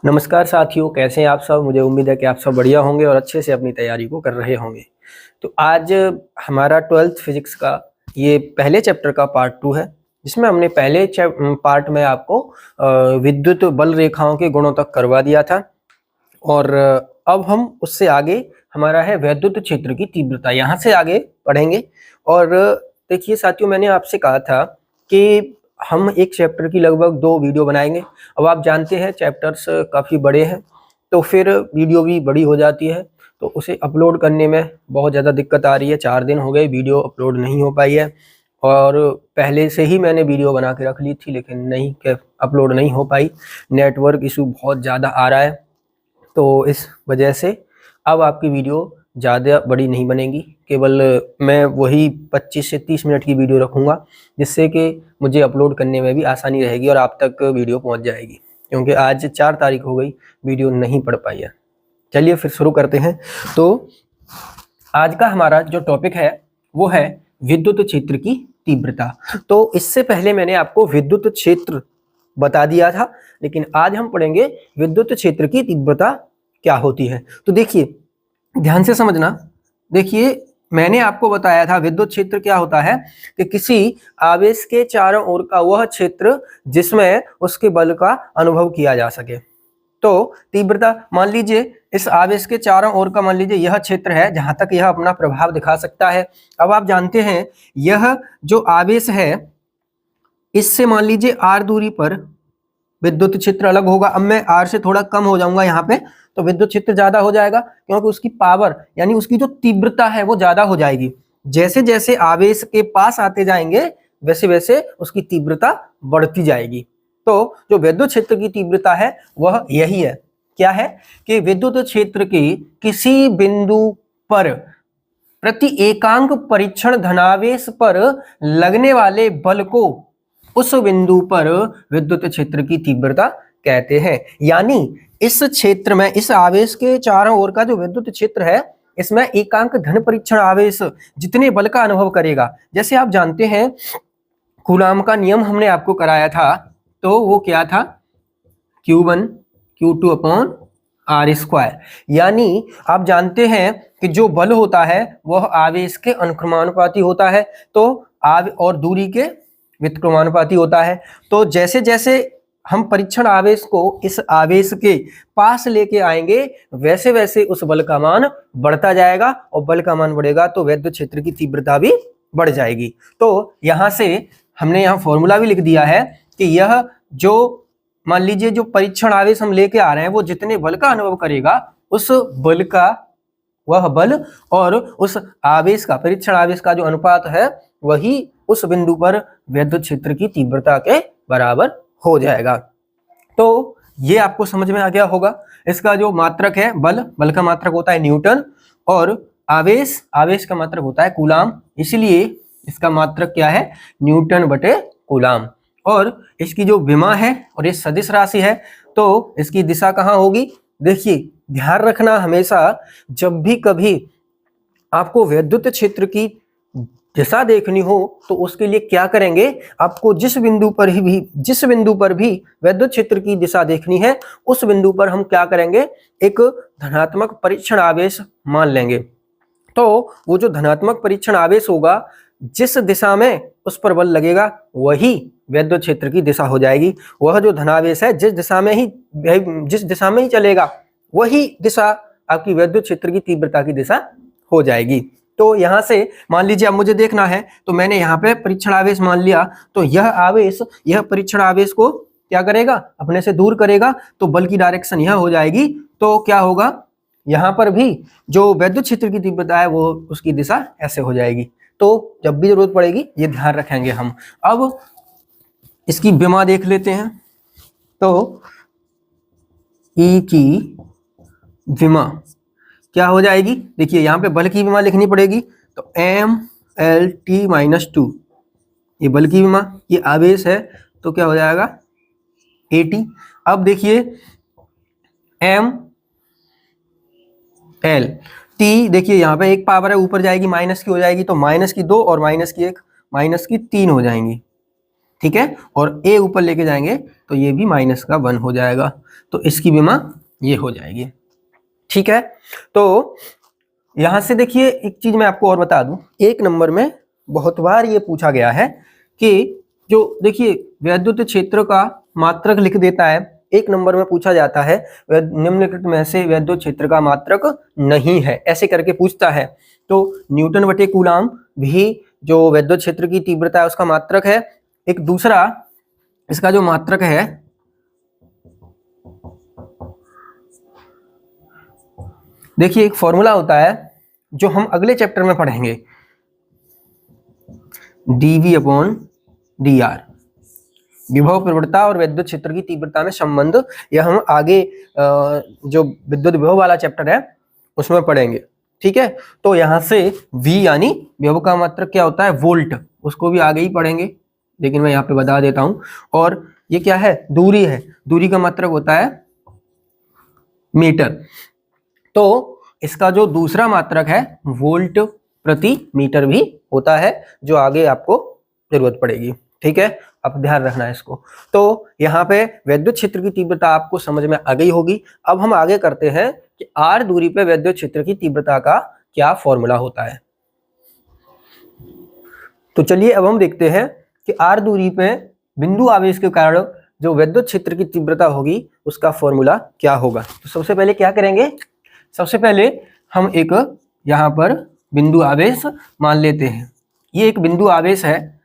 नमस्कार साथियों, कैसे हैं आप सब। मुझे उम्मीद है कि आप सब बढ़िया होंगे और अच्छे से अपनी तैयारी को कर रहे होंगे। तो आज हमारा 12th फिजिक्स का ये पहले चैप्टर का पार्ट 2 है, जिसमें हमने पहले पार्ट में आपको विद्युत बल रेखाओं के गुणों तक करवा दिया था। और अब हम उससे आगे हमारा है वैद्युत क्षेत्र की तीव्रता, यहाँ से आगे पढ़ेंगे। और देखिए साथियों, मैंने आपसे कहा था कि हम एक चैप्टर की लगभग 2 वीडियो बनाएंगे। अब आप जानते हैं चैप्टर्स काफ़ी बड़े हैं, तो फिर वीडियो भी बड़ी हो जाती है, तो उसे अपलोड करने में बहुत ज़्यादा दिक्कत आ रही है। 4 दिन हो गए वीडियो अपलोड नहीं हो पाई है, और पहले से ही मैंने वीडियो बना के रख ली थी, लेकिन नहीं अपलोड नहीं हो पाई। नेटवर्क इशू बहुत ज़्यादा आ रहा है, तो इस वजह से अब आपकी वीडियो ज़्यादा बड़ी नहीं बनेगी। केवल मैं वही 25 से 30 मिनट की वीडियो रखूँगा, जिससे कि मुझे अपलोड करने में भी आसानी रहेगी और आप तक वीडियो पहुंच जाएगी, क्योंकि आज 4 तारीख हो गई, वीडियो नहीं पढ़ पाई है। चलिए फिर शुरू करते हैं। तो आज का हमारा जो टॉपिक है वो है विद्युत क्षेत्र की तीव्रता। तो इससे पहले मैंने आपको विद्युत क्षेत्र बता दिया था, लेकिन आज हम पढ़ेंगे विद्युत क्षेत्र की तीव्रता क्या होती है। तो देखिए, ध्यान से समझना। देखिए, मैंने आपको बताया था विद्युत क्षेत्र क्या होता है कि किसी आवेश के चारों ओर का वह क्षेत्र जिसमें उसके बल का अनुभव किया जा सके। तो तीव्रता, मान लीजिए इस आवेश के चारों ओर का, मान लीजिए यह क्षेत्र है जहां तक यह अपना प्रभाव दिखा सकता है। अब आप जानते हैं यह जो आवेश है, इससे मान लीजिए r दूरी पर विद्युत क्षेत्र अलग होगा। अब मैं r से थोड़ा कम हो जाऊंगा यहाँ पे, तो विद्युत क्षेत्र ज्यादा हो जाएगा, क्योंकि उसकी पावर यानी उसकी जो तीव्रता है वो ज्यादा हो जाएगी। जैसे जैसे आवेश के पास आते जाएंगे वैसे वैसे उसकी तीव्रता बढ़ती जाएगी। तो जो विद्युत क्षेत्र की तीव्रता है वह यही है। क्या है कि विद्युत क्षेत्र के किसी बिंदु पर प्रति एकांक परीक्षण धनावेश पर लगने वाले बल को उस बिंदु पर विद्युत क्षेत्र की तीव्रता कहते हैं। यानी इस क्षेत्र में, इस आवेश के चारों ओर का जो विद्युत क्षेत्र है, इसमें एकांक धन परीक्षण आवेश जितने बल का अनुभव करेगा, जैसे आप जानते हैं कूलाम का नियम हमने आपको कराया था, तो वो क्या था, Q1 Q2 upon R square. यानी आप जानते हैं कि जो बल होता है वह आवेश के अनुक्रमानुपाती होता है, तो और दूरी के व्युत्क्रमानुपाती होता है। तो जैसे जैसे हम परीक्षण आवेश को इस आवेश के पास लेके आएंगे, वैसे वैसे उस बल का मान बढ़ता जाएगा, और बल का मान बढ़ेगा तो विद्युत क्षेत्र की तीव्रता भी बढ़ जाएगी। तो यहां से हमने यहाँ फॉर्मूला भी लिख दिया है कि यह जो, मान लीजिए जो परीक्षण आवेश हम लेके आ रहे हैं, वो जितने बल का अनुभव करेगा, उस बल का, वह बल और उस आवेश का, परीक्षण आवेश का जो अनुपात है, वही उस बिंदु पर विद्युत क्षेत्र की तीव्रता के बराबर हो जाएगा। तो ये आपको समझ में आ गया होगा। इसका जो मात्रक है बल, बल का मात्रक होता है न्यूटन, और आवेश, आवेश का मात्रक होता है कूलाम, इसलिए इसका मात्रक क्या है, न्यूटन बटे कूलाम। और इसकी जो विमा है और ये सदिश राशि है, तो इसकी दिशा कहाँ होगी। देखिए, ध्यान रखना, हमेशा जब भी कभी आपको विद्युत क्षेत्र की दिशा देखनी हो तो उसके लिए क्या करेंगे, आपको जिस बिंदु पर भी विद्युत क्षेत्र की दिशा देखनी है, उस बिंदु पर हम क्या करेंगे, एक धनात्मक परीक्षण आवेश मान लेंगे। तो वो जो धनात्मक परीक्षण आवेश होगा, जिस दिशा में उस पर बल लगेगा, वही विद्युत क्षेत्र की दिशा हो जाएगी। वह जो धनावेश है जिस दिशा में ही चलेगा, वही दिशा आपकी विद्युत क्षेत्र की तीव्रता की दिशा हो जाएगी। तो यहां से मान लीजिए अब मुझे देखना है, तो मैंने यहाँ पे परीक्षण आवेश मान लिया, तो यह आवेश, यह परीक्षण आवेश को क्या करेगा, अपने से दूर करेगा, तो बल की डायरेक्शन यह हो जाएगी। तो क्या होगा, यहाँ पर भी जो विद्युत क्षेत्र की तीव्रता है वो उसकी दिशा ऐसे हो जाएगी। तो जब भी जरूरत पड़ेगी ये ध्यान रखेंगे हम। अब इसकी विमा देख लेते हैं। तो E की विमा क्या हो जाएगी, देखिए यहाँ पे बल की विमा लिखनी पड़ेगी, तो mLT-2, ये बल की विमा, ये आवेश है, तो क्या हो जाएगा AT। अब देखिए mL T, देखिए यहाँ पे एक पावर है, ऊपर जाएगी माइनस की हो जाएगी, तो -2 और -1 -3 हो जाएंगी। ठीक है, और a ऊपर लेके जाएंगे तो ये भी -1 हो जाएगा, तो इसकी विमा ये हो जाएगी। ठीक है, तो यहां से देखिए एक चीज मैं आपको और बता दूं, 1 नंबर में बहुत बार ये पूछा गया है कि जो देखिए वैद्युत क्षेत्र का मात्रक लिख देता है, 1 नंबर में पूछा जाता है निम्नलिखित में से वैद्युत क्षेत्र का मात्रक नहीं है, ऐसे करके पूछता है। तो न्यूटन बटे कूलाम भी जो वैद्युत क्षेत्र की तीव्रता है उसका मात्रक है। एक दूसरा इसका जो मात्रक है देखिए, एक फॉर्मूला होता है जो हम अगले चैप्टर में पढ़ेंगे, dV/dr, विभव प्रवणता और विद्युत क्षेत्र की तीव्रता में संबंध। यह हम आगे जो विद्युत विभव वाला चैप्टर है उसमें पढ़ेंगे। ठीक है, तो यहां से V यानी विभव का मात्रक क्या होता है, वोल्ट, उसको भी आगे ही पढ़ेंगे, लेकिन मैं यहाँ पे बता देता हूं। और ये क्या है, दूरी है, दूरी का मात्रक होता है मीटर। तो इसका जो दूसरा मात्रक है वोल्ट प्रति मीटर भी होता है, जो आगे आपको जरूरत पड़ेगी। ठीक है, अब ध्यान रखना है इसको। तो यहाँ पे विद्युत क्षेत्र की तीव्रता आपको समझ में आ गई होगी। अब हम आगे करते हैं कि r दूरी पे विद्युत क्षेत्र की तीव्रता का क्या फॉर्मूला होता है। तो चलिए अब हम देखते हैं कि r दूरी पे बिंदु आवेश के कारण जो विद्युत क्षेत्र की तीव्रता होगी उसका फॉर्मूला क्या होगा। तो सबसे पहले क्या करेंगे, सबसे पहले हम एक यहाँ पर बिंदु आवेश मान लेते हैं। ये एक बिंदु आवेश है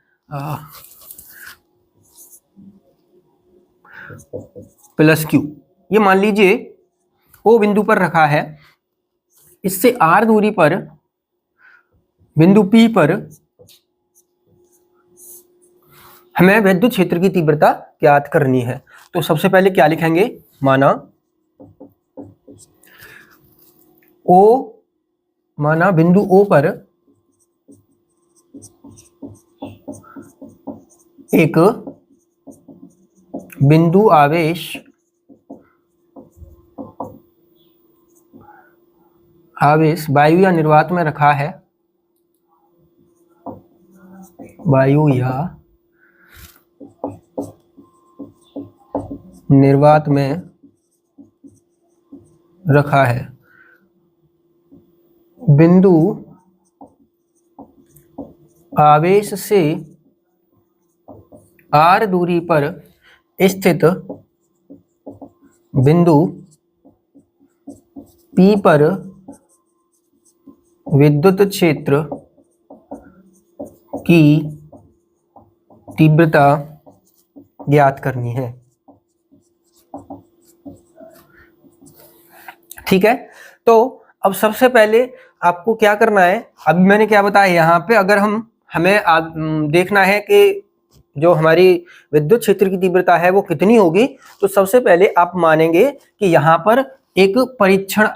+q, ये मान लीजिए O बिंदु पर रखा है। इससे r दूरी पर बिंदु P पर हमें विद्युत क्षेत्र की तीव्रता ज्ञात करनी है। तो सबसे पहले क्या लिखेंगे, माना बिंदु O पर एक बिंदु आवेश वायु या निर्वात में रखा है, वायु या निर्वात में रखा है। बिंदु आवेश से r दूरी पर स्थित बिंदु P पर विद्युत क्षेत्र की तीव्रता ज्ञात करनी है। ठीक है, तो अब सबसे पहले आपको क्या करना है, अभी मैंने क्या बताया, यहाँ पे अगर हमें देखना है कि जो हमारी विद्युत क्षेत्र की तीव्रता है वो कितनी होगी, तो सबसे पहले आप मानेंगे कि यहाँ पर एक परीक्षण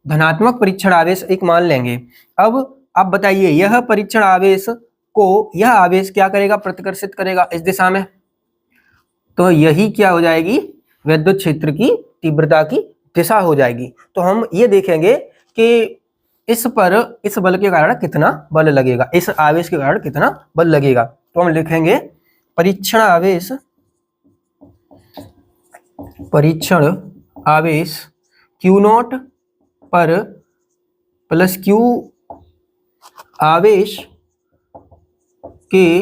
धनात्मक परीक्षण आवेश एक मान लेंगे। अब आप बताइए यह परीक्षण आवेश को यह आवेश क्या करेगा, प्रतिकर्षित करेगा इस दिशा में, तो यही क्या हो जाएगी, विद्युत क्षेत्र की तीव्रता की दिशा हो जाएगी। तो हम ये देखेंगे कि इस बल के कारण कितना बल लगेगा, इस आवेश के कारण कितना बल लगेगा। तो हम लिखेंगे परीक्षण आवेश Q0 पर प्लस Q आवेश के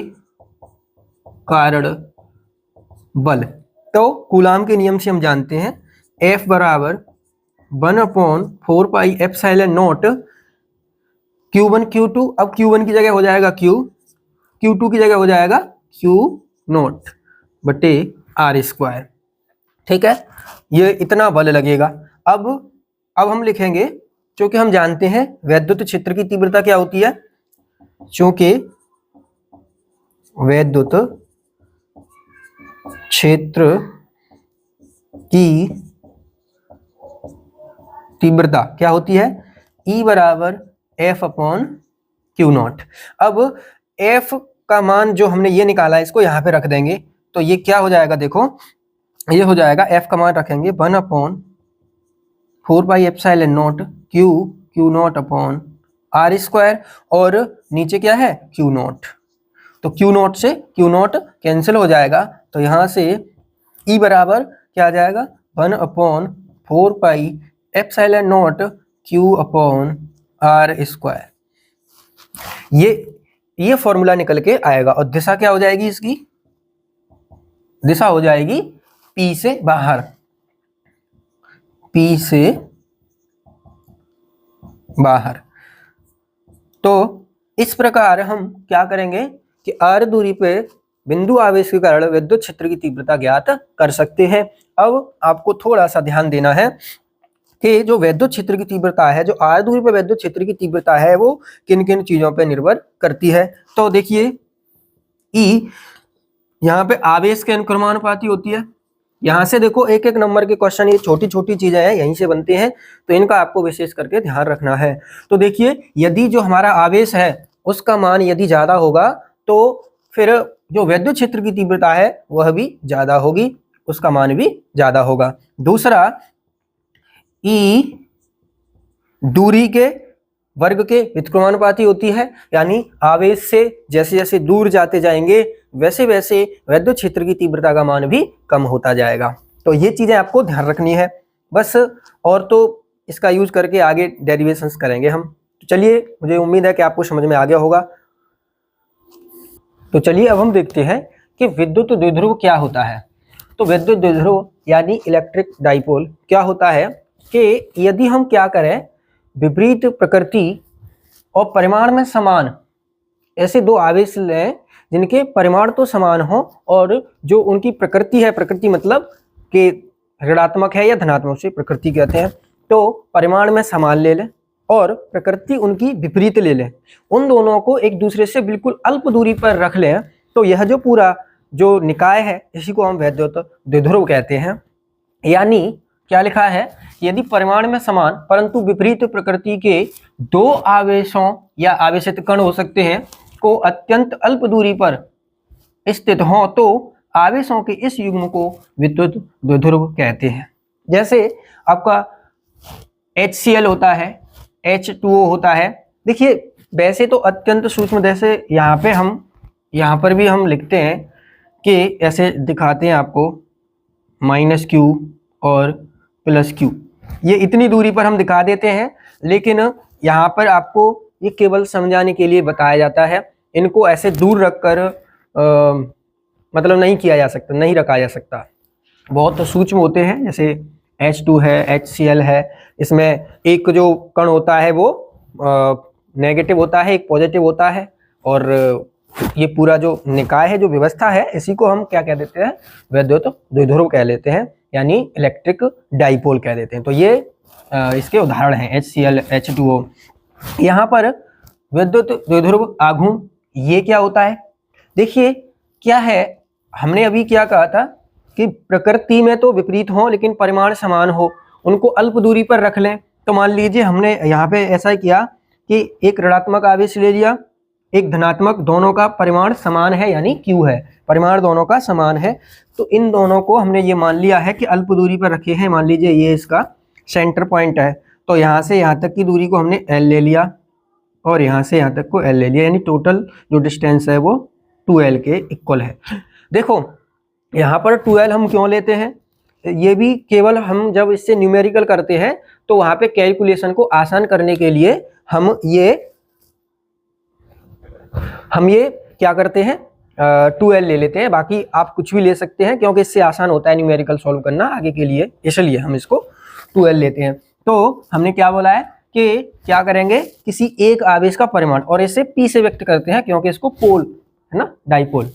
कारण बल। तो कूलाम के नियम से हम जानते हैं F बराबर 1/4πε0 Q1 Q2, अब Q1 की जगह हो जाएगा Q, Q2 की जगह हो जाएगा Q0 बटे r²। ठीक है, ये इतना बल लगेगा। अब हम लिखेंगे, क्योंकि हम जानते हैं वैद्युत क्षेत्र की तीव्रता क्या होती है, क्योंकि वैद्युत क्षेत्र की तीव्रता क्या होती है, E बराबर F/Q0। अब F का मान जो हमने ये निकाला है इसको यहाँ पे रख देंगे, तो ये क्या हो जाएगा, देखो ये हो जाएगा, F का मान रखेंगे 1/4πε0 Q0/r², और नीचे क्या है Q0, तो क्यू नॉट से क्यू नॉट कैंसिल हो जाएगा, तो यहाँ से E बराबर क्या आ जाएगा 1/4 pi epsilon not Q upon R square. ये फॉर्मूला निकल के आएगा और दिशा क्या हो जाएगी, इसकी दिशा हो जाएगी P से बाहर, P से बाहर। तो इस प्रकार हम क्या करेंगे कि r दूरी पे बिंदु आवेश के कारण विद्युत क्षेत्र की तीव्रता ज्ञात कर सकते हैं। अब आपको थोड़ा सा ध्यान देना है कि जो विद्युत क्षेत्र की तीव्रता है, जो r दूरी पे विद्युत क्षेत्र की तीव्रता है, वो किन किन चीजों पे निर्भर करती है। तो देखिए E यहाँ पे आवेश के अनुक्रमानुपाती होती है। यहाँ से देखो एक एक नंबर के क्वेश्चन, ये छोटी छोटी चीजें हैं, यहीं से बनते हैं, तो इनका आपको विशेष करके ध्यान रखना है। तो देखिए यदि जो हमारा आवेश है उसका मान यदि ज्यादा होगा तो फिर जो विद्युत क्षेत्र की तीव्रता है वह भी ज्यादा होगी, उसका मान भी ज्यादा होगा। दूसरा, E दूरी के वर्ग के व्युत्क्रमानुपाती होती है, यानी आवेश से जैसे जैसे दूर जाते जाएंगे वैसे वैसे विद्युत क्षेत्र की तीव्रता का मान भी कम होता जाएगा। तो ये चीजें आपको ध्यान रखनी है बस, और तो इसका यूज करके आगे डेरिवेशंस करेंगे हम। तो चलिए, मुझे उम्मीद है कि आपको समझ में आ गया होगा। तो चलिए अब हम देखते हैं कि विद्युत द्विध्रुव क्या होता है। तो विद्युत द्विध्रुव यानी इलेक्ट्रिक डाइपोल क्या होता है कि यदि हम क्या करें, विपरीत प्रकृति और परिमाण में समान ऐसे दो आवेश लें जिनके परिमाण तो समान हो और जो उनकी प्रकृति है, प्रकृति मतलब कि ऋणात्मक है या धनात्मक, से प्रकृति कहते हैं, तो परिमाण में समान ले लें और प्रकृति उनकी विपरीत ले लें, उन दोनों को एक दूसरे से बिल्कुल अल्प दूरी पर रख लें, तो यह जो पूरा जो निकाय है इसी को हम विद्युत द्विध्रुव कहते हैं। यानी क्या लिखा है, यदि परिमाण में समान परंतु विपरीत प्रकृति के दो आवेशों या आवेशित कण हो सकते हैं को अत्यंत अल्प दूरी पर स्थित हों तो आवेशों के इस युग्म को विद्युत द्विध्रुव कहते हैं। जैसे आपका HCl होता है, H2O होता है। देखिए वैसे तो अत्यंत सूक्ष्म, जैसे यहाँ पर भी हम लिखते हैं कि ऐसे दिखाते हैं आपको -Q और +Q, ये इतनी दूरी पर हम दिखा देते हैं, लेकिन यहाँ पर आपको ये केवल समझाने के लिए बताया जाता है। इनको ऐसे दूर रखकर मतलब नहीं किया जा सकता, नहीं रखा जा सकता, बहुत सूक्ष्म होते हैं। जैसे H2 है, HCl है, इसमें एक जो कण होता है वो नेगेटिव होता है, एक पॉजिटिव होता है, और ये पूरा जो निकाय है, जो व्यवस्था है, इसी को हम क्या कह देते हैं, विद्युत द्विध्रुव कह लेते हैं, यानी इलेक्ट्रिक डाइपोल कह देते हैं। तो ये इसके उदाहरण हैं HCl, H2O। यहाँ पर विद्युत द्विध्रुव आघूर्ण ये क्या होता है, देखिए क्या है, हमने अभी क्या कहा था कि प्रकृति में तो विपरीत हो लेकिन परिमाण समान हो, उनको अल्प दूरी पर रख लें। तो मान लीजिए हमने यहाँ पे ऐसा किया कि एक ऋणात्मक आवेश ले लिया, एक धनात्मक, दोनों का परिमाण समान है यानी Q है, परिमाण दोनों का समान है, तो इन दोनों को हमने ये मान लिया है कि अल्प दूरी पर रखे हैं। मान लीजिए ये इसका सेंटर पॉइंट है, तो यहाँ से यहाँ तक की दूरी को हमने L ले लिया और यहाँ से यहाँ तक को L ले लिया, यानी टोटल जो डिस्टेंस है वो 2L के इक्वल है। देखो यहाँ पर 2L हम क्यों लेते हैं, ये भी केवल हम जब इससे न्यूमेरिकल करते हैं तो वहाँ पे कैलकुलेशन को आसान करने के लिए हम ये क्या करते हैं, 2L ले लेते हैं। बाकी आप कुछ भी ले सकते हैं क्योंकि इससे आसान होता है न्यूमेरिकल सॉल्व करना आगे के लिए, इसलिए हम इसको 2L लेते हैं। तो हमने क्या बोला है कि क्या करेंगे, किसी एक आवेश का परिमाण, और इसे P से व्यक्त करते हैं क्योंकि इसको पोल है ना, डाइपोल,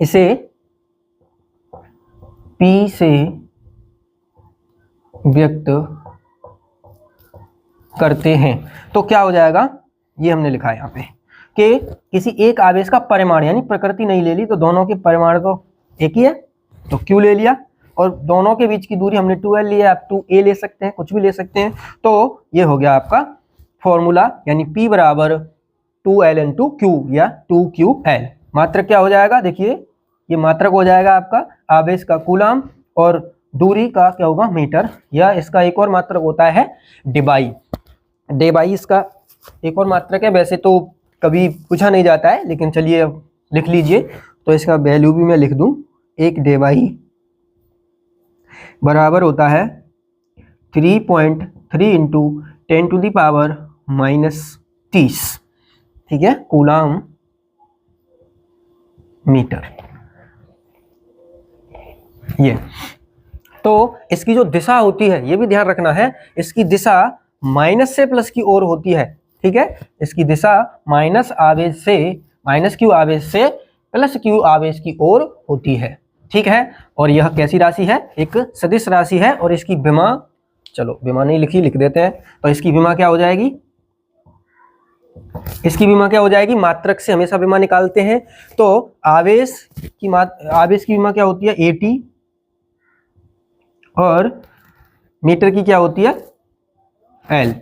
इसे P से व्यक्त करते हैं। तो क्या हो जाएगा, ये हमने लिखा है यहाँ पे कि किसी एक आवेश का परिमाण, यानी प्रकृति नहीं ले ली, तो दोनों के परिमाण तो एक ही है, तो Q ले लिया, और दोनों के बीच की दूरी हमने 2L लिया, आप 2A ले सकते हैं, कुछ भी ले सकते हैं। तो ये हो गया आपका फॉर्मूला, यानी P बराबर 2L × Q या 2QL। मात्रक क्या हो जाएगा, देखिए ये मात्रक हो जाएगा आपका आवेश का कूलाम, और दूरी का क्या होगा, मीटर, या इसका एक और मात्रक होता है डेबाई। डेबाई इसका एक और मात्रक है, वैसे तो कभी पूछा नहीं जाता है, लेकिन चलिए अब लिख लीजिए। तो इसका वैल्यू भी मैं लिख दूं, 1 डेवाई बराबर होता है 3.3 इंटू 10⁻⁻30, ठीक है, कूलाम मीटर। ये तो इसकी जो दिशा होती है ये भी ध्यान रखना है, इसकी दिशा माइनस से प्लस की ओर होती है, ठीक है। इसकी दिशा माइनस क्यू आवेश से प्लस क्यू आवेश की ओर होती है, ठीक है। और यह कैसी राशि है, एक सदिश राशि है। और इसकी विमा, चलो विमा नहीं लिखी, लिख देते हैं। तो इसकी विमा क्या हो जाएगी, इसकी विमा क्या हो जाएगी, मात्रक से हमेशा विमा निकालते हैं। तो आवेश की विमा क्या होती है, AT, और मीटर की क्या होती है, L।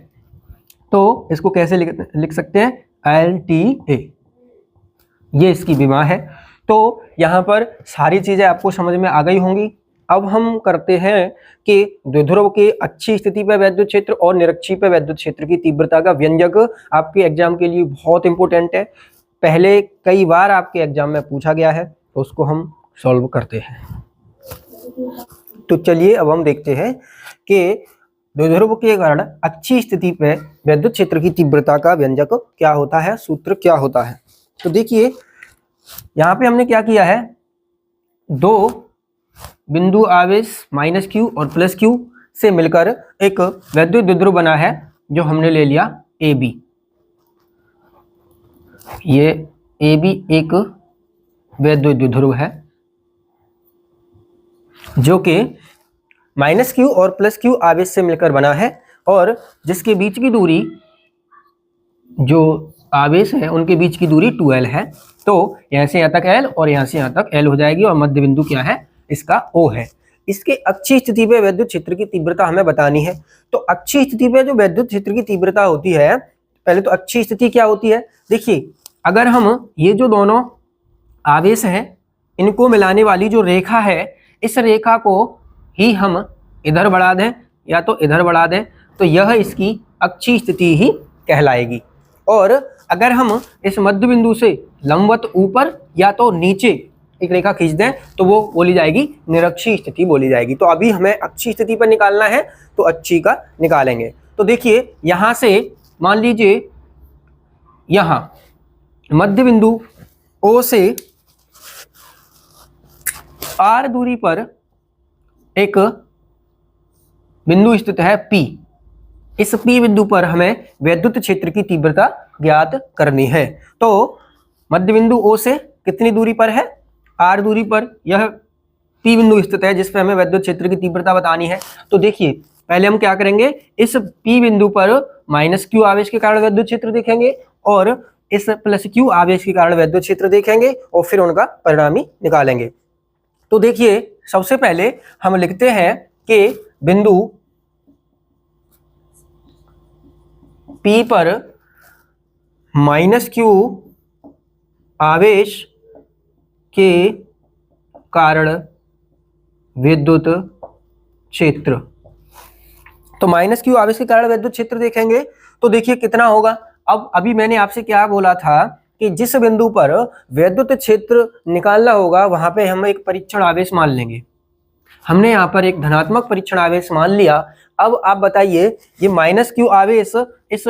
तो इसको कैसे लिख सकते हैं, LTA, ये इसकी विमा है। तो यहाँ पर सारी चीजें आपको समझ में आ गई होंगी। अब हम करते हैं कि द्विध्रुव के अच्छी स्थिति पर वैद्युत क्षेत्र और निरक्षी पर वैद्युत क्षेत्र की तीव्रता का व्यंजक आपके एग्जाम के लिए बहुत इंपॉर्टेंट है। पहले कई बार आपके एग्जाम में पूछा गया है, तो उसको हम सॉल्व करते हैं। तो चलिए अब हम देखते हैं कि द्विध्रुव के कारण अच्छी स्थिति पर वैद्युत क्षेत्र की तीव्रता का व्यंजक क्या होता है, सूत्र क्या होता है। तो देखिए यहाँ पे हमने क्या किया है, दो बिंदु आवेश माइनस क्यू और प्लस क्यू से मिलकर एक वैद्युत द्विध्रुव बना है, जो हमने ले लिया AB। ये AB एक वैद्युत द्विध्रुव है जो कि माइनस क्यू और प्लस क्यू आवेश से मिलकर बना है, और जिसके बीच की दूरी, जो आवेश है उनके बीच की दूरी 2L है। तो यहाँ से यहाँ तक L और यहाँ से यहाँ तक L हो जाएगी, और मध्य बिंदु क्या है, इसका O है। इसके अच्छी स्थिति पे वैद्युत क्षेत्र की तीव्रता हमें बतानी है। तो अच्छी स्थिति पे जो वैद्युत क्षेत्र की तीव्रता होती है, पहले तो अच्छी स्थिति क्या होती है, देखिए अगर हम ये जो दोनों आवेश हैं इनको मिलाने वाली जो रेखा है, इस रेखा को ही हम इधर बढ़ा दें या तो इधर बढ़ा दें, तो यह इसकी अच्छी स्थिति ही कहलाएगी। और अगर हम इस मध्य बिंदु से लंबवत ऊपर या तो नीचे एक रेखा खींच दें, तो वो बोली जाएगी निरक्षी स्थिति बोली जाएगी। तो अभी हमें अच्छी स्थिति पर निकालना है, तो अच्छी का निकालेंगे। तो देखिए यहां से मान लीजिए यहां मध्य बिंदु O से R दूरी पर एक बिंदु स्थित है P। इस P बिंदु पर हमें वैद्युत क्षेत्र की तीव्रता ज्ञात करनी है। तो मध्य बिंदु O से कितनी दूरी पर है, R दूरी पर यह P बिंदु स्थित है, जिस पर हमें वैद्युत क्षेत्र की तीव्रता बतानी है। तो देखिए पहले हम क्या करेंगे, इस P बिंदु पर माइनस Q आवेश के कारण वैद्युत क्षेत्र देखेंगे, और इस प्लस Q आवेश के कारण वैद्युत क्षेत्र देखेंगे, और फिर उनका परिणामी निकालेंगे। तो देखिए सबसे पहले हम लिखते हैं कि बिंदु P पर माइनस Q आवेश के कारण विद्युत क्षेत्र, तो माइनस Q आवेश के कारण विद्युत क्षेत्र देखेंगे। तो देखिए कितना होगा। अब अभी मैंने आपसे क्या बोला था कि जिस बिंदु पर वैद्युत क्षेत्र निकालना होगा वहां पे हम एक परीक्षण आवेश मान लेंगे। हमने यहाँ पर एक धनात्मक परीक्षण आवेश मान लिया। अब आप बताइए ये माइनस Q आवेश इस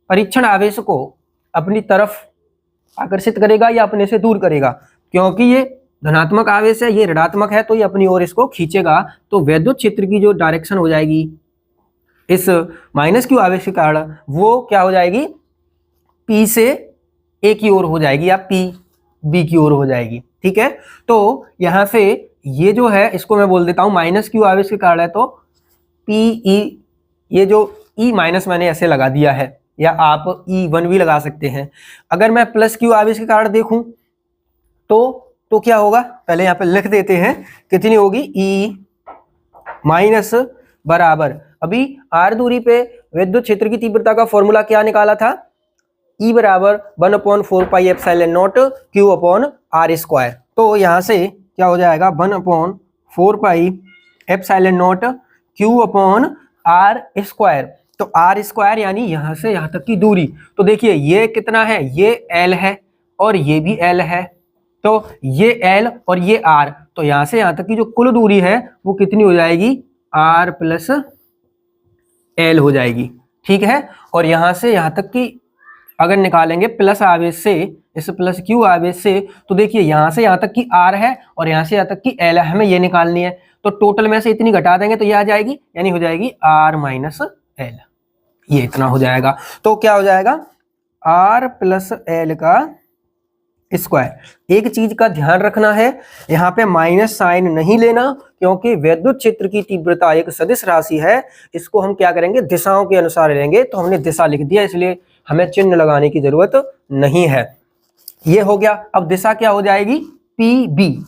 परीक्षण आवेश को अपनी तरफ आकर्षित करेगा या अपने से दूर करेगा, क्योंकि ये धनात्मक आवेश है, ये ऋणात्मक है, तो ये अपनी ओर इसको खींचेगा। तो वैद्युत क्षेत्र की जो डायरेक्शन हो जाएगी इस माइनस Q आवेश के कारण, वो क्या हो जाएगी, P से A की ओर हो जाएगी या P B की ओर हो जाएगी, ठीक है। तो यहाँ से ये जो है इसको मैं बोल देता हूँ माइनस Q आवेश के कारण है, तो PE, ये जो E माइनस मैंने ऐसे लगा दिया है, या आप E1 भी लगा सकते हैं। अगर मैं प्लस Q आवेश के कारण देखूं तो क्या होगा, पहले यहाँ पे लिख देते हैं कितनी होगी, E माइनस बराबर, अभी R दूरी पे विद्युत क्षेत्र की तीव्रता का फॉर्मूला क्या निकाला था, E बराबर 1/4 pi epsilon not Q upon R square. तो यहाँ से क्या हो जाएगा, 1/4 pi epsilon not Q upon R square. तो R स्क्वायर यानी यहाँ से यहाँ तक की दूरी। तो देखिए ये कितना है, ये L है और ये भी L है, तो ये L और ये R, तो यहां से यहां तक की जो कुल दूरी है वो कितनी हो जाएगी, R प्लस L हो जाएगी। ठीक है, और यहां से यहां तक की अगर निकालेंगे प्लस आवेश से, इस प्लस क्यू आवेश से, तो देखिए यहां से यहां तक की R है और यहां से यहां तक की L है, हमें ये निकालनी है। तो टोटल में से इतनी घटा देंगे तो ये आ जाएगी, यानी हो जाएगी R माइनस L, ये इतना हो जाएगा। तो क्या हो जाएगा, R प्लस L का स्क्वायर। एक चीज का ध्यान रखना है, यहाँ पे माइनस साइन नहीं लेना, क्योंकि विद्युत क्षेत्र की तीव्रता एक सदिश राशि है, इसको हम क्या करेंगे, दिशाओं के अनुसार लेंगे। तो हमने दिशा लिख दिया, इसलिए हमें चिन्ह लगाने की जरूरत नहीं है। ये हो गया। अब दिशा क्या हो जाएगी, पी बी,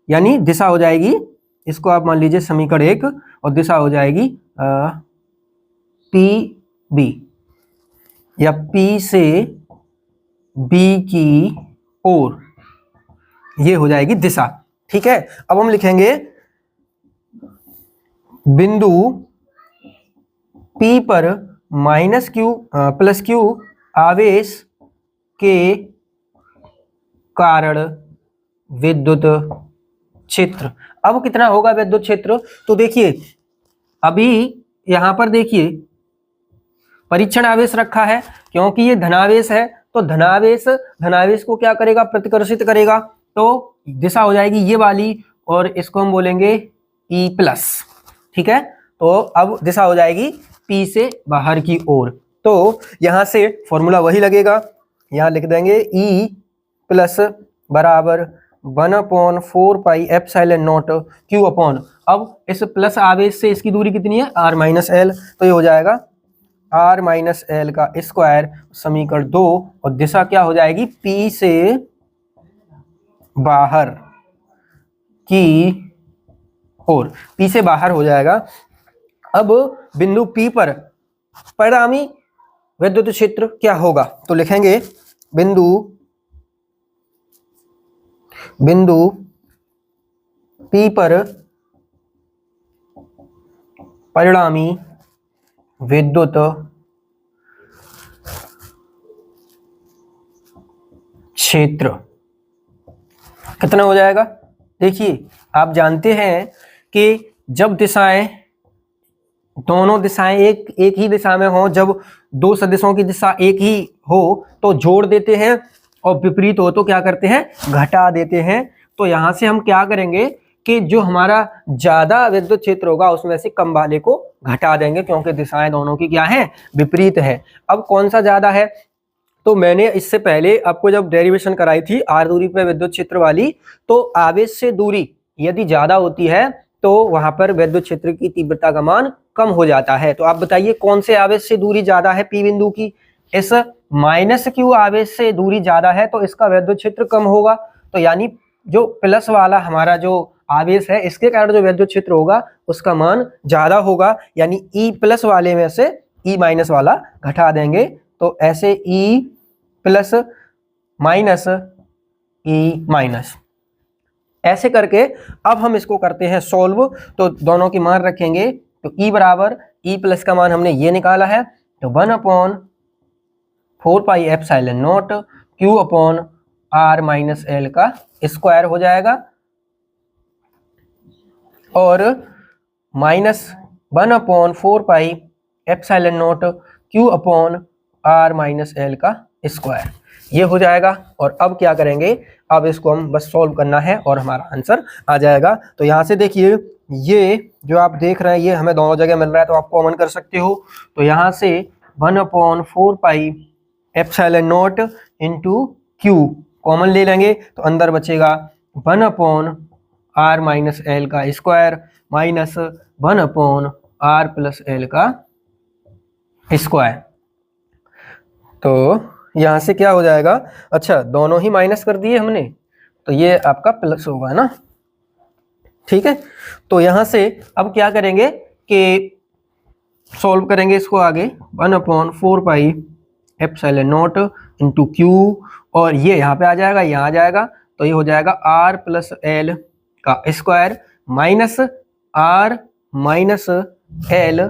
यानी दिशा हो जाएगी, इसको आप मान लीजिए समीकरण 1, और दिशा हो जाएगी पी बी, या पी से बी की ओर, ये हो जाएगी दिशा। ठीक है, अब हम लिखेंगे बिंदु P पर माइनस क्यू प्लस क्यू आवेश के कारण विद्युत क्षेत्र। अब कितना होगा विद्युत क्षेत्र, तो देखिए अभी यहां पर देखिए परीक्षण आवेश रखा है, क्योंकि ये धनावेश है, तो धनावेश को क्या करेगा, प्रतिकर्षित करेगा। तो दिशा हो जाएगी ये वाली, और इसको हम बोलेंगे E प्लस। ठीक है, तो अब दिशा हो जाएगी P से बाहर की ओर। तो यहां से फॉर्मूला वही लगेगा, यहां लिख देंगे E प्लस बराबर 1/4 pi epsilon not Q upon, अब इस प्लस आवेश से इसकी दूरी कितनी है, R माइनस L, तो ये हो जाएगा R माइनस L का स्क्वायर, समीकरण 2, और दिशा क्या हो जाएगी, P से बाहर की ओर, P से बाहर हो जाएगा। अब बिंदु P पर परिणामी विद्युत क्षेत्र क्या होगा, तो लिखेंगे बिंदु P पर परिणामी विद्युत क्षेत्र कितना हो जाएगा। देखिए आप जानते हैं कि जब दिशाएं, दोनों दिशाएं एक ही दिशा में हो, जब दो सदिशों की दिशा एक ही हो तो जोड़ देते हैं, और विपरीत हो तो क्या करते हैं, घटा देते हैं। तो यहां से हम क्या करेंगे कि जो हमारा ज्यादा विद्युत क्षेत्र होगा उसमें से कम वाले को घटा देंगे, क्योंकि दिशाएं दोनों की क्या है, विपरीत है। अब कौन सा ज्यादा है, तो मैंने इससे पहले आपको जब डेरिवेशन कराई थी r दूरी पे विद्युत क्षेत्र वाली, तो आवेश से दूरी यदि ज्यादा होती है तो वहां पर विद्युत क्षेत्र की तीव्रता का मान कम हो जाता है। तो आप बताइए कौन से आवेश से दूरी ज्यादा है P बिंदु की, इस माइनस क्यू आवेश से दूरी ज्यादा है, तो इसका विद्युत क्षेत्र कम होगा। तो यानी जो प्लस वाला हमारा जो आवेश है, इसके कारण जो विद्युत क्षेत्र होगा उसका मान ज्यादा होगा, यानी E प्लस वाले में से E माइनस वाला घटा देंगे। तो ऐसे E plus minus E minus, ऐसे करके अब हम इसको करते हैं सॉल्व। तो दोनों की मान रखेंगे, तो E बराबर, E प्लस का मान हमने ये निकाला है, तो 1/4 pi epsilon not Q upon R minus L का स्क्वायर हो जाएगा, और minus 1/4 pi epsilon not Q upon R minus L का स्क्वायर, ये हो जाएगा। और अब क्या करेंगे, अब इसको हम बस सॉल्व करना है और हमारा आंसर आ जाएगा। तो यहाँ से देखिए ये जो आप देख रहे हैं ये हमें दोनों जगह मिल रहा है, तो आप कॉमन कर सकते हो। तो यहाँ से 1/4 pi epsilon not into Q common ले लेंगे, तो अंदर बचेगा 1/R माइनस L का square minus 1/R plus L का स्क्वायर। तो यहाँ से क्या हो जाएगा, अच्छा दोनों ही माइनस कर दिए हमने, तो ये आपका प्लस होगा ना। ठीक है, तो यहाँ से अब क्या करेंगे कि सॉल्व करेंगे इसको आगे, 1/4 pi epsilon not into Q, और ये यहाँ पे आ जाएगा, यहाँ आ जाएगा, तो ये हो जाएगा R प्लस L का square minus R minus L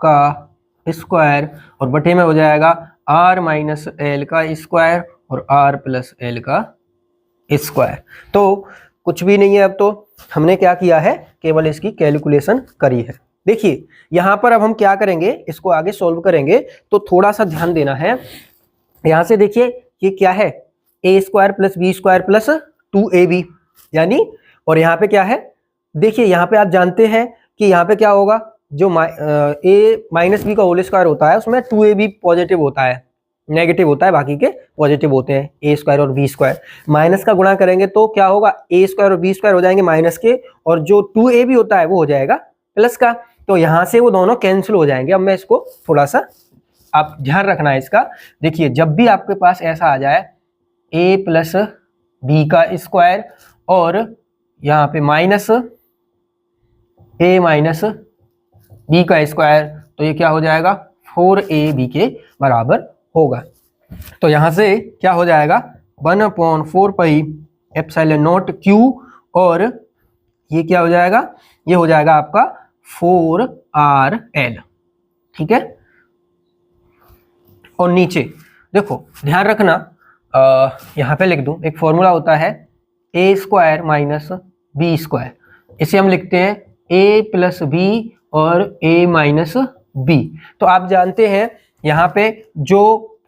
का स्क्वायर, और बटे में हो जाएगा R माइनस L का स्क्वायर और R प्लस L का स्क्वायर। तो कुछ भी नहीं है, अब तो हमने क्या किया है, केवल इसकी कैलकुलेशन करी है। देखिए यहाँ पर अब हम क्या करेंगे, इसको आगे सॉल्व करेंगे तो थोड़ा सा ध्यान देना है। यहाँ से देखिए ये क्या है, A square plus B square plus 2ab, यानी, और यहाँ पे क्या है, देखिए यहाँ पे आप जानते हैं कि यहाँ पे क्या होगा, जो ए माइनस बी का होल स्क्वायर होता है उसमें 2ab पॉजिटिव होता है, नेगेटिव होता है, बाकी के पॉजिटिव होते हैं, ए स्क्वायर और बी स्क्वायर। माइनस का गुणा करेंगे तो क्या होगा, ए स्क्वायर और बी स्क्वायर हो जाएंगे माइनस के, और जो 2ab होता है वो हो जाएगा प्लस का। तो यहाँ से वो दोनों कैंसिल हो जाएंगे। अब मैं इसको थोड़ा सा, आप ध्यान रखना है इसका। देखिए जब भी आपके पास ऐसा आ जाए a प्लस बी का स्क्वायर और यहाँ पे माइनस a माइनस बी का स्क्वायर, तो ये क्या हो जाएगा, 4ab के बराबर होगा। तो यहाँ से क्या हो जाएगा, 1/4 पाई एप्सिलॉन नॉट q, और ये क्या हो जाएगा, ये हो जाएगा आपका 4rl, ठीक है। और नीचे देखो ध्यान रखना, यहाँ पे लिख दूं, एक फॉर्मूला होता है A square minus B square, इसे हम लिखते हैं ए प्लस बी और ए माइनस बी। तो आप जानते हैं यहाँ पे जो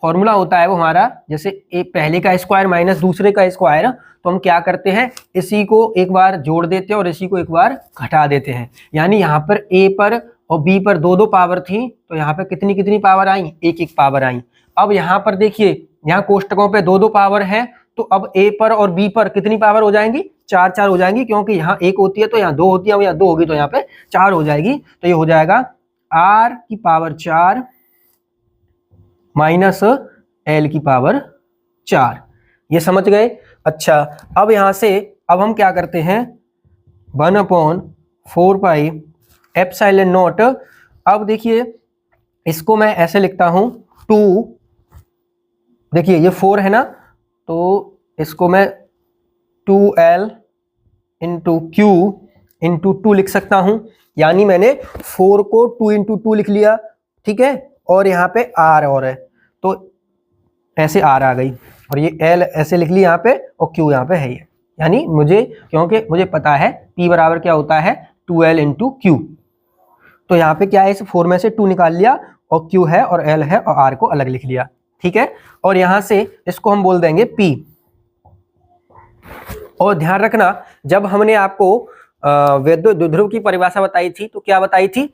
फॉर्मूला होता है वो हमारा, जैसे ए पहले का स्क्वायर माइनस दूसरे का स्क्वायर, तो हम क्या करते हैं, इसी को एक बार जोड़ देते हैं और इसी को एक बार घटा देते हैं। यानी यहाँ पर ए पर और बी पर दो दो पावर थी, तो यहाँ पे कितनी कितनी पावर आई, एक एक पावर आई। अब यहाँ पर देखिए, यहाँ कोष्टकों पे दो दो पावर है, तो अब ए पर और बी पर कितनी पावर हो जाएंगी, चार चार हो जाएंगी, क्योंकि यहाँ एक होती है तो यहाँ दो होती है, यहाँ दो होगी तो यहाँ पे चार हो जाएगी। तो ये हो जाएगा r की पावर 4 माइनस l की पावर 4। ये समझ गए। अच्छा, अब यहाँ से अब हम क्या करते हैं, 1/4 पाई एप्सिलॉन नॉट। अब देखिए इसको मैं ऐसे लिखता हूं 2, देखिए ये 4 है ना, तो इसको मैं 2l इंटू क्यू इंटू 2 लिख सकता हूं। यानी मैंने 4 को 2 इंटू 2 लिख लिया, ठीक है, और यहाँ पे r और है, तो ऐसे r आ गई, और ये l ऐसे लिख ली यहाँ पे, और q यहाँ पे है ये। यानी मुझे, क्योंकि मुझे पता है p बराबर क्या होता है, 2l इंटू क्यू, तो यहाँ पे क्या है, इस 4 में से 2 निकाल लिया, और q है और l है और r को अलग लिख लिया, ठीक है। और यहाँ से इसको हम बोल देंगे p। और ध्यान रखना, जब हमने आपको वैद्युत द्विध्रुव की परिभाषा बताई थी, तो क्या बताई थी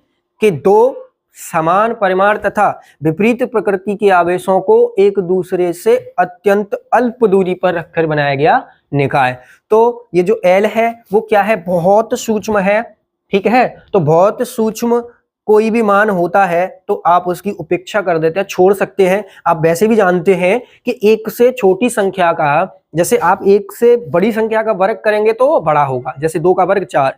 कि दो समान परिमाण तथा विपरीत प्रकृति के आवेशों को एक दूसरे से अत्यंत अल्प दूरी पर रखकर बनाया गया निकाय। तो ये जो L है वो क्या है, बहुत सूक्ष्म है, ठीक है। तो बहुत सूक्ष्म कोई भी मान होता है तो आप उसकी उपेक्षा कर देते हैं, छोड़ सकते हैं। आप वैसे भी जानते हैं कि एक से छोटी संख्या का, जैसे आप एक से बड़ी संख्या का वर्ग करेंगे तो वो बड़ा होगा, जैसे 2 का वर्ग 4,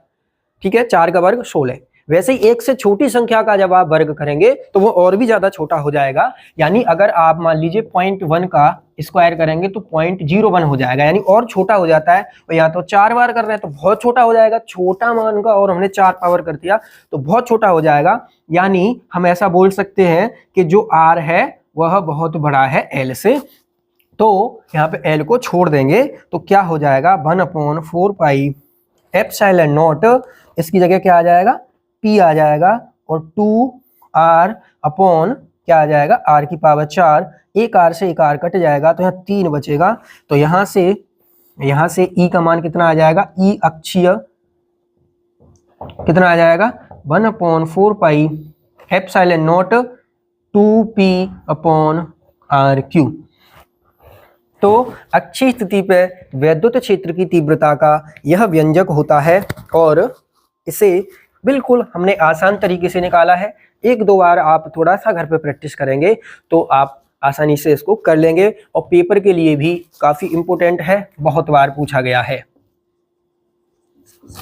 ठीक है, 4 का वर्ग 16। वैसे ही एक से छोटी संख्या का जब आप वर्ग करेंगे तो वो और भी ज्यादा छोटा हो जाएगा। यानी अगर आप मान लीजिए 0.1 का स्क्वायर करेंगे तो 0.01 हो जाएगा, यानी और छोटा हो जाता है। और यहाँ तो 4 बार कर रहे हैं तो बहुत छोटा हो जाएगा, छोटा मान का, और हमने 4 पावर कर दिया तो बहुत छोटा हो जाएगा। यानी हम ऐसा बोल सकते हैं कि जो r है वह बहुत बड़ा है l से। तो यहाँ पे l को छोड़ देंगे तो क्या हो जाएगा, 1/4 पाई एप्सिलॉन नॉट, इसकी जगह क्या आ जाएगा, p आ जाएगा, और 2r अपॉन क्या आ जाएगा, r की पावर 4। एक r से एक r कट जाएगा तो यहाँ 3 बचेगा। तो यहाँ से e का मान कितना आ जाएगा, e अक्षीय कितना आ जाएगा, 1/4 pi epsilon not 2p upon r3। तो अक्षीय स्थिति पे वैद्युत क्षेत्र की तीव्रता का यह व्यंजक होता है, और इसे बिल्कुल हमने आसान तरीके से निकाला है। एक दो बार आप थोड़ा सा घर पे प्रैक्टिस करेंगे तो आप आसानी से इसको कर लेंगे, और पेपर के लिए भी काफ़ी इम्पोर्टेंट है, बहुत बार पूछा गया है।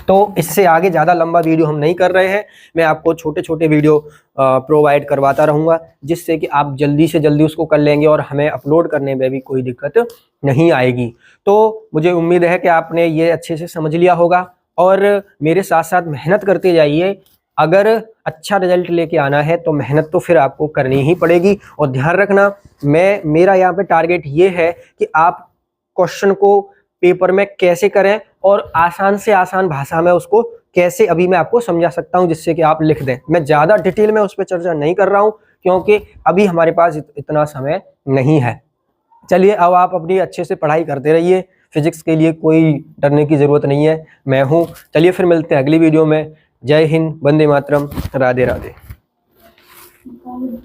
तो इससे आगे ज़्यादा लंबा वीडियो हम नहीं कर रहे हैं, मैं आपको छोटे छोटे वीडियो प्रोवाइड करवाता रहूँगा, जिससे कि आप जल्दी से जल्दी उसको कर लेंगे और हमें अपलोड करने में भी कोई दिक्कत नहीं आएगी। तो मुझे उम्मीद है कि आपने ये अच्छे से समझ लिया होगा, और मेरे साथ साथ मेहनत करते जाइए। अगर अच्छा रिजल्ट लेके आना है तो मेहनत तो फिर आपको करनी ही पड़ेगी। और ध्यान रखना, मेरा यहाँ पे टारगेट ये है कि आप क्वेश्चन को पेपर में कैसे करें और आसान से आसान भाषा में उसको कैसे अभी मैं आपको समझा सकता हूं जिससे कि आप लिख दें। मैं ज़्यादा डिटेल में उस पर चर्चा नहीं कर रहा हूं क्योंकि अभी हमारे पास इतना समय नहीं है। चलिए अब आप अपनी अच्छे से पढ़ाई करते रहिए, फिजिक्स के लिए कोई डरने की ज़रूरत नहीं है, मैं हूँ। चलिए फिर मिलते हैं अगली वीडियो में। जय हिंद, वंदे मातरम, राधे राधे।